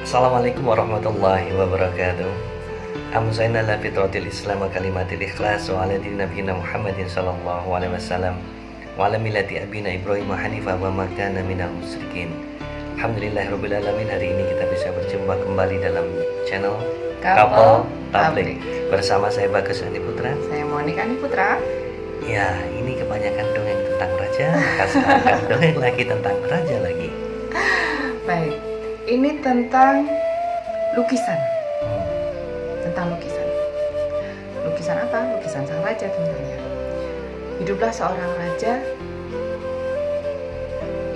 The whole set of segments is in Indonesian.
Assalamualaikum warahmatullahi wabarakatuh. Amzaina la fitratil islam wa kalimatil ikhlas wa ala dini nabiyina Muhammadin sallallahu alaihi wasallam wa ala millati abina Ibrahim hanifah wa ma kana minal musyrikin. Alhamdulillahirabbil alamin. Hari ini kita bisa berjumpa kembali dalam channel Couple Tablik bersama saya Bagus Andi Putra. Saya Monika Andi Putra. Ya, ini kebanyakan dongeng tentang raja, sekarang dongeng lagi tentang raja lagi. Baik, ini tentang lukisan. Tentang lukisan. Lukisan apa? Lukisan sang raja tentunya. Hiduplah seorang raja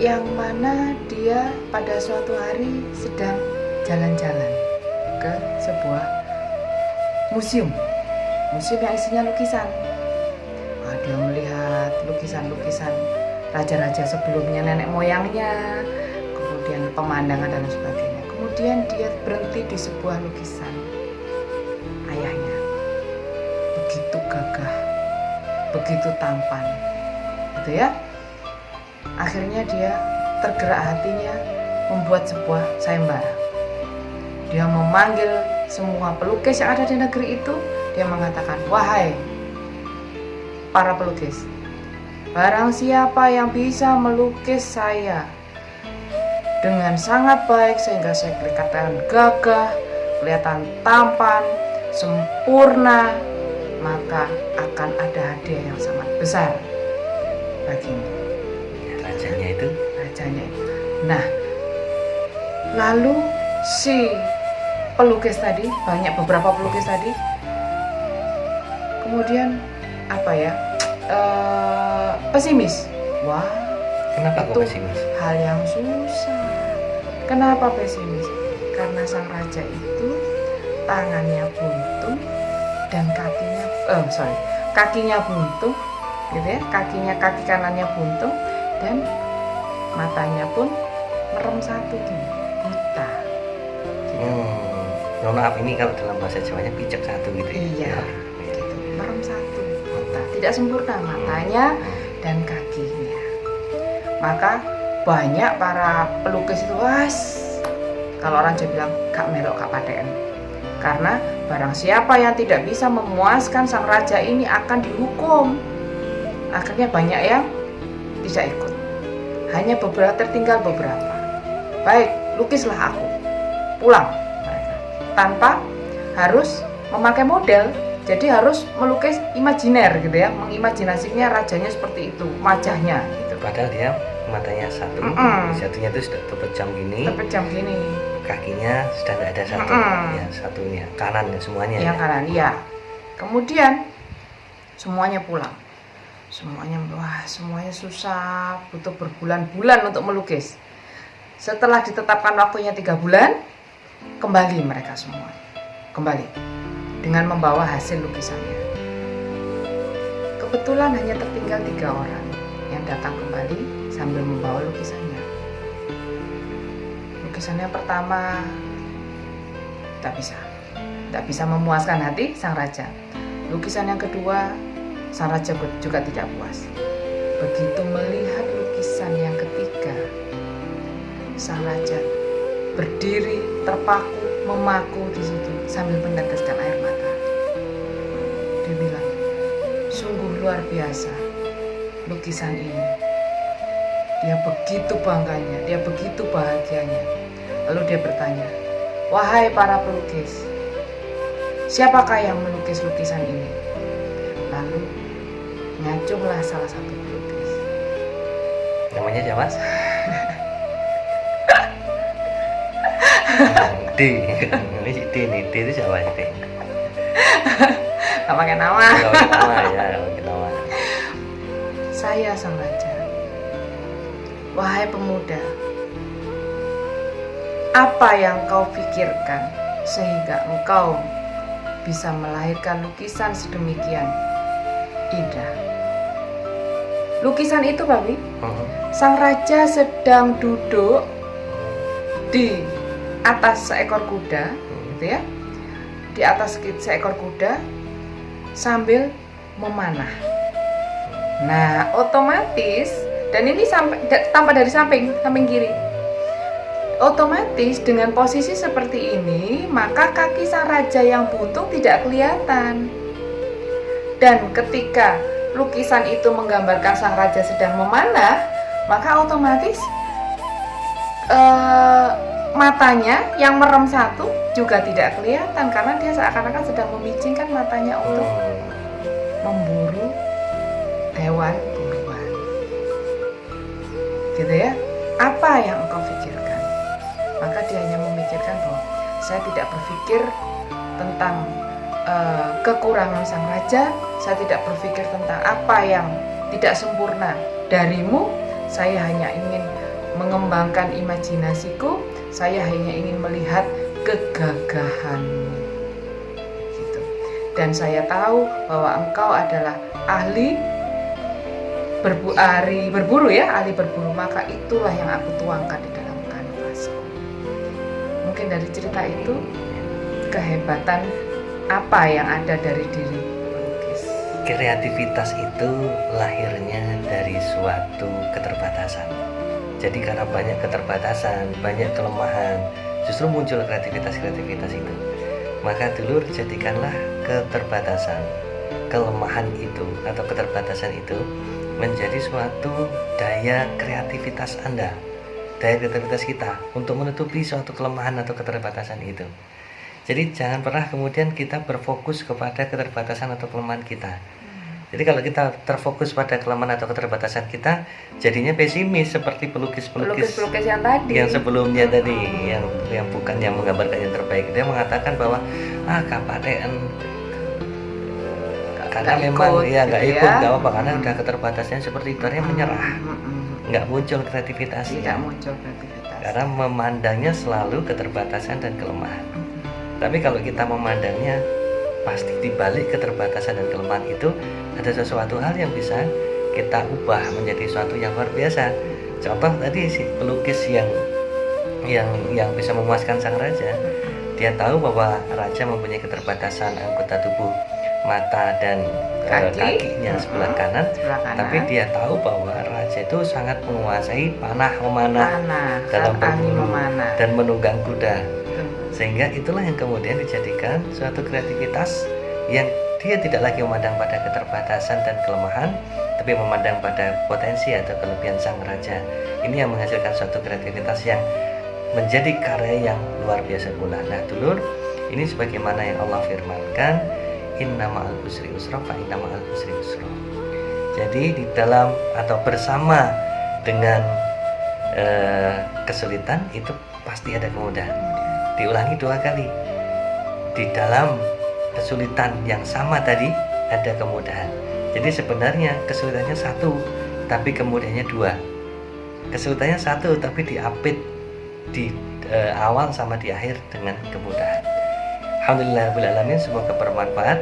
yang mana dia pada suatu hari sedang jalan-jalan ke sebuah museum. Museum yang isinya lukisan. Dia melihat lukisan-lukisan raja-raja sebelumnya, nenek moyangnya, kemudian pemandangan dan sebagainya. Kemudian dia berhenti di sebuah lukisan ayahnya. Begitu gagah, begitu tampan, gitu ya. Akhirnya dia tergerak hatinya membuat sebuah sayembara. Dia memanggil semua pelukis yang ada di negeri itu. Dia mengatakan, wahai para pelukis, barang siapa yang bisa melukis saya dengan sangat baik sehingga saya kelihatan gagah, kelihatan tampan, sempurna, maka akan ada hadiah yang sangat besar bagimu. Rajanya itu? Rajanya itu. Nah, lalu si pelukis tadi, beberapa pelukis tadi, kemudian pesimis. Wah, Kenapa itu kok pesimis? hal yang susah. Kenapa pesimis? Karena sang raja itu tangannya buntung dan kakinya buntung, gitu ya. Kaki kanannya buntung dan matanya pun merem satu gini, buta. Mohon maaf, ini kalau dalam bahasa Jawanya picek satu gitu ya? Iya, gitu. Merem satu, buta, tidak sempurna matanya dan kakinya. Maka banyak para pelukis itu, kalau orang Jawa bilang gak melok gak paten. Karena barang siapa yang tidak bisa memuaskan sang raja ini akan dihukum. Akhirnya banyak yang tidak ikut. Hanya tertinggal beberapa. Baik, lukislah aku. Pulang mereka. Tanpa harus memakai model. Jadi harus melukis imajiner gitu ya. Mengimajinasinya rajanya seperti itu, wajahnya gitu. Padahal dia matanya satu, satunya itu sudah terpejam gini. Kakinya sudah tidak ada satu, ya satunya kanan semuanya. Yang kanan, ya. Kemudian semuanya pulang. Semuanya susah, butuh berbulan-bulan untuk melukis. Setelah ditetapkan waktunya 3 bulan, kembali mereka semua. Kembali dengan membawa hasil lukisannya. Kebetulan hanya tertinggal 3 orang yang datang kembali sambil membawa lukisannya. Lukisannya pertama tidak bisa memuaskan hati sang raja. Lukisan yang kedua, sang raja juga tidak puas. Begitu melihat lukisan yang ketiga, sang raja berdiri terpaku, memaku di situ sambil meneteskan air mata. Dia bilang, sungguh luar biasa lukisan ini. Dia begitu bangganya, dia begitu bahagianya. Lalu dia bertanya, wahai para pelukis, siapakah yang melukis lukisan ini? Lalu ngacunglah salah satu pelukis. Namanya siapa? D. Ini si D nih. D itu siapa sih? D? Gak pakai nama. Gak pakai nama ya, gak pakai nama. Saya sang raja. Wahai pemuda, apa yang kau pikirkan sehingga engkau bisa melahirkan lukisan sedemikian indah? Lukisan itu, Babi, sang raja sedang duduk di atas seekor kuda, gitu ya. Di atas seekor kuda sambil memanah. Nah, otomatis, dan ini tampak dari samping kiri. otomatis dengan posisi seperti ini, maka kaki sang raja yang buntung tidak kelihatan. Dan ketika lukisan itu menggambarkan sang raja sedang memanah, maka otomatis matanya yang merem satu juga tidak kelihatan, karena dia seakan-akan sedang memicingkan matanya untuk memburu hewan buruan. Gitu ya. Apa yang engkau pikirkan? Maka dia hanya memikirkan bahwa saya tidak berpikir tentang kekurangan sang raja, saya tidak berpikir tentang apa yang tidak sempurna darimu, saya hanya ingin mengembangkan imajinasiku, saya hanya ingin melihat kegagahanmu. Gitu. Dan saya tahu bahwa engkau adalah ahli berburu ya, ahli berburu, maka itulah yang aku tuangkan di dalam kanvasku. Mungkin dari cerita itu kehebatan apa yang ada dari diri pelukis. Kreativitas itu lahirnya dari suatu keterbatasan. Jadi karena banyak keterbatasan, banyak kelemahan, justru muncul kreativitas itu. Maka dulu jadikanlah keterbatasan, kelemahan itu atau keterbatasan itu menjadi suatu daya kreativitas Anda, daya kreativitas kita untuk menutupi suatu kelemahan atau keterbatasan itu. Jadi jangan pernah kemudian kita berfokus kepada keterbatasan atau kelemahan kita. Jadi kalau kita terfokus pada kelemahan atau keterbatasan kita, jadinya pesimis seperti pelukis-pelukis yang tadi, yang sebelumnya tadi, yang bukan yang menggambarkan yang terbaik. Dia mengatakan bahwa kapatean karena memang ya nggak ikut, nggak apa karena udah keterbatasannya seperti itu, dia menyerah, nggak muncul kreativitasnya. Tidak muncul kreativitas. Karena memandangnya selalu keterbatasan dan kelemahan. Tapi kalau kita memandangnya pasti di balik keterbatasan dan kelemahan itu ada sesuatu hal yang bisa kita ubah menjadi sesuatu yang luar biasa. Contoh tadi si pelukis yang bisa memuaskan sang raja, dia tahu bahwa raja mempunyai keterbatasan anggota tubuh, mata dan kakinya sebelah kanan, tapi dia tahu bahwa raja itu sangat menguasai memanah dalam berburu dan menunggang kuda. Sehingga itulah yang kemudian dijadikan suatu kreativitas yang dia tidak lagi memandang pada keterbatasan dan kelemahan, tapi memandang pada potensi atau kelebihan sang raja. Ini yang menghasilkan suatu kreativitas yang menjadi karya yang luar biasa pula. Nah dulur, ini sebagaimana yang Allah firmankan, inna ma'al usri usra fa inna ma'al usri usra. Jadi di dalam atau bersama dengan kesulitan itu pasti ada kemudahan. Diulangi 2 kali. Di dalam kesulitan yang sama tadi ada kemudahan. Jadi sebenarnya kesulitannya 1 tapi kemudahannya 2. Kesulitannya 1 tapi diapit di awal sama di akhir dengan kemudahan. Alhamdulillahirrahmanirrahim, semoga bermanfaat.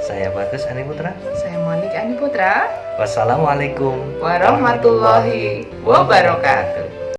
Saya Bagus Ani Putra. Saya Monik Ani Putra. Wassalamualaikum warahmatullahi wabarakatuh.